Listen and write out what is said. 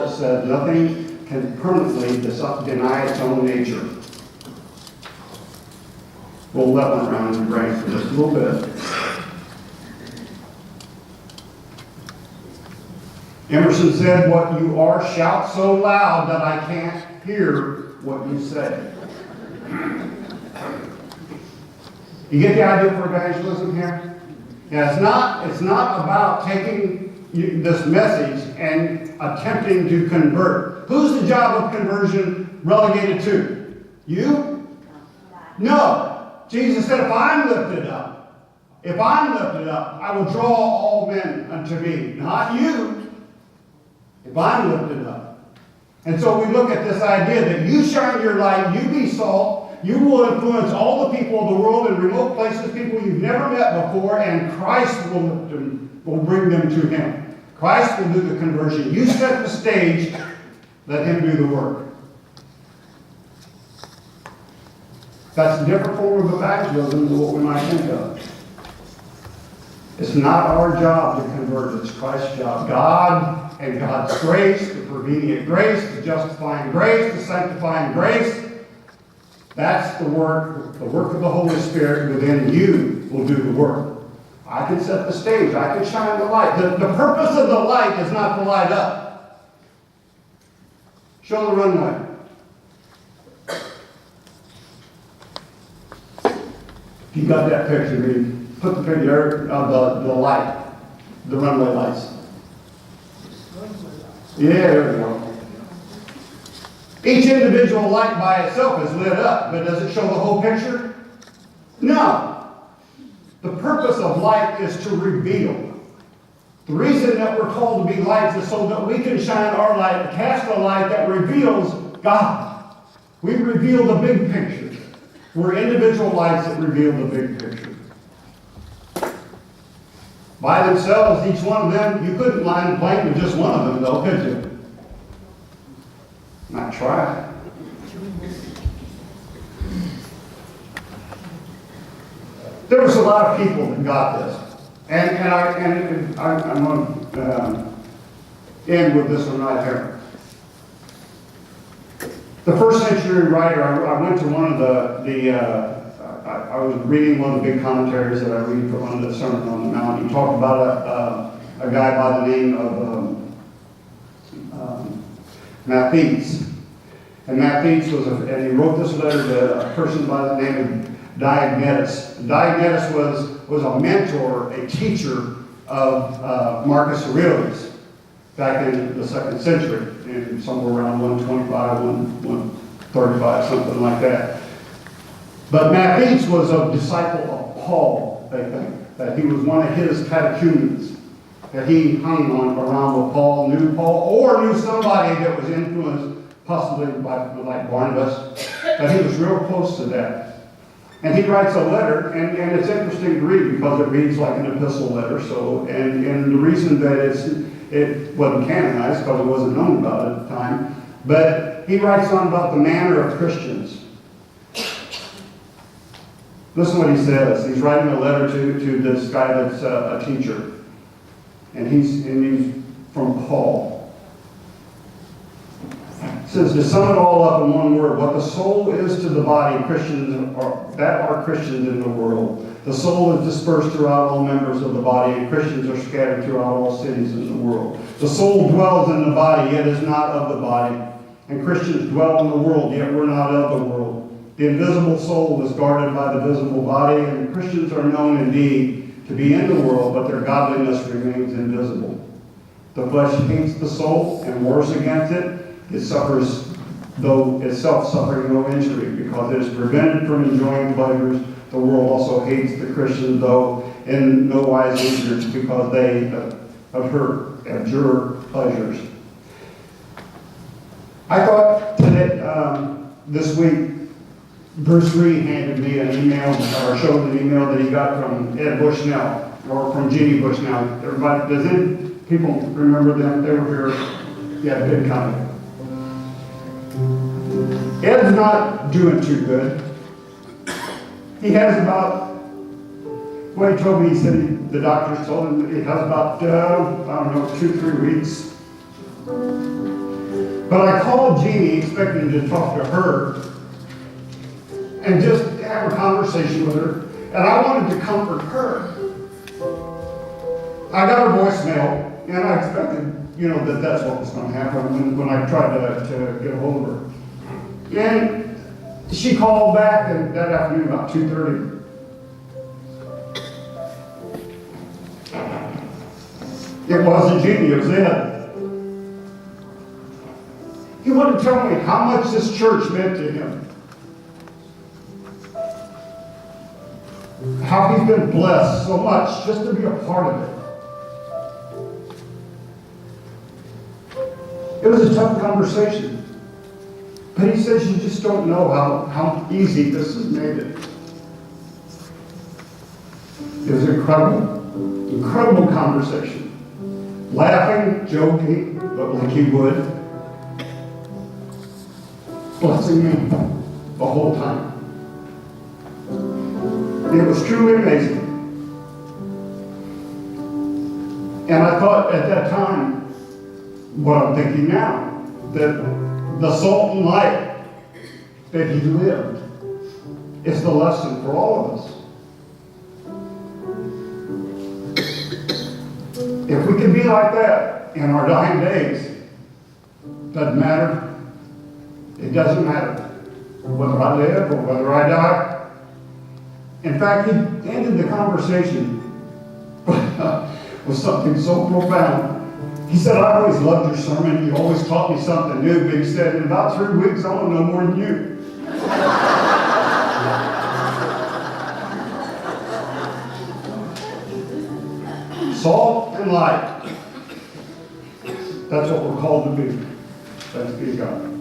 said nothing can permanently deny its own nature. Roll that one around in your brain for just a little bit. Emerson said, "What you are, shout so loud that I can't hear what you say." You get the idea for evangelism here? Yeah, it's not about taking this message and attempting to convert. Who's the job of conversion relegated to? You? No. Jesus said, if I'm lifted up, I will draw all men unto me. Not you. If I'm lifted up. And so we look at this idea that you shine your light, you be salt, you will influence all the people of the world in remote places, people you've never met before, and Christ will bring them to Him. Christ will do the conversion. You set the stage, let Him do the work. That's a different form of evangelism than what we might think of. It's not our job to convert, it's Christ's job. God and God's grace, the prevenient grace, the justifying grace, the sanctifying grace, that's the work of the Holy Spirit within you will do the work. I can set the stage, I can shine the light. The purpose of the light is not to light up. Show the runway. If you got that picture, put the picture of the light, the runway lights. Yeah, there we go. Each individual light by itself is lit up, but does it show the whole picture? No. The purpose of light is to reveal. The reason that we're called to be lights is so that we can shine our light, cast a light that reveals God. We reveal the big picture. We're individual lights that reveal the big picture. By themselves, each one of them, you couldn't line a plane with just one of them, though, could you? Not try. There was a lot of people that got this. And I'm going to end with this one right here. The first century writer, I went to one of I was reading one of the big commentaries that I read for one of the Sermon on the Mount. He talked about a guy by the name of Matthews. And Matthews and he wrote this letter to a person by the name of Diognetus. Diognetus was a mentor, a teacher of Marcus Aurelius back in the 2nd century, in somewhere around 125, 135, something like that. But Matthews was a disciple of Paul, they think, that he was one of his catechumens, that he hung on around with Paul, or knew somebody that was influenced possibly by, like Barnabas, but he was real close to that. And he writes a letter, and it's interesting to read because it reads like an epistle letter. So, and the reason that it wasn't canonized because it wasn't known about it at the time, but he writes on about the manner of Christians. Listen to what he says. He's writing a letter to this guy that's a teacher, and he's from Paul. It says, to sum it all up in one word, what the soul is to the body, Christians are Christians in the world. The soul is dispersed throughout all members of the body, and Christians are scattered throughout all cities in the world. The soul dwells in the body, yet is not of the body. And Christians dwell in the world, yet we're not of the world. The invisible soul is guarded by the visible body, and Christians are known indeed to be in the world, but their godliness remains invisible. The flesh hates the soul and wars against it. It suffers, though itself suffering no injury, because it is prevented from enjoying pleasures. The world also hates the Christians, though in no wise injured, because they abjure pleasures. I thought today, this week, Bruce Reed handed me an email, or showed an email that he got from Ed Bushnell, or from Jeannie Bushnell. Everybody, does any people remember them? They were here. Yeah, big company. Ed's not doing too good. He has about, what he told me, he said the doctors told him he has about, 2-3 weeks But I called Jeannie expecting to talk to her and just have a conversation with her. And I wanted to comfort her. I got her voicemail, and I expected, that that's what was going to happen when I tried to get a hold of her. And she called back that afternoon about 2:30. It wasn't Jeannie, it was Ed. He wanted to tell me how much this church meant to him. How he's been blessed so much just to be a part of it. It was a tough conversation. But he says you just don't know how easy this has made it. It was an incredible conversation. Laughing, joking, but like he would. Blessing me the whole time. It was truly amazing. And I thought at that time, what I'm thinking now, that the salt and light that he lived is the lesson for all of us. If we can be like that in our dying days, doesn't matter. It doesn't matter whether I live or whether I die. In fact, he ended the conversation with something so profound. He said, I always loved your sermon. You always taught me something new. But he said, in about 3 weeks, I want to know more than you. Salt and light. That's what we're called to be. Thanks be to God.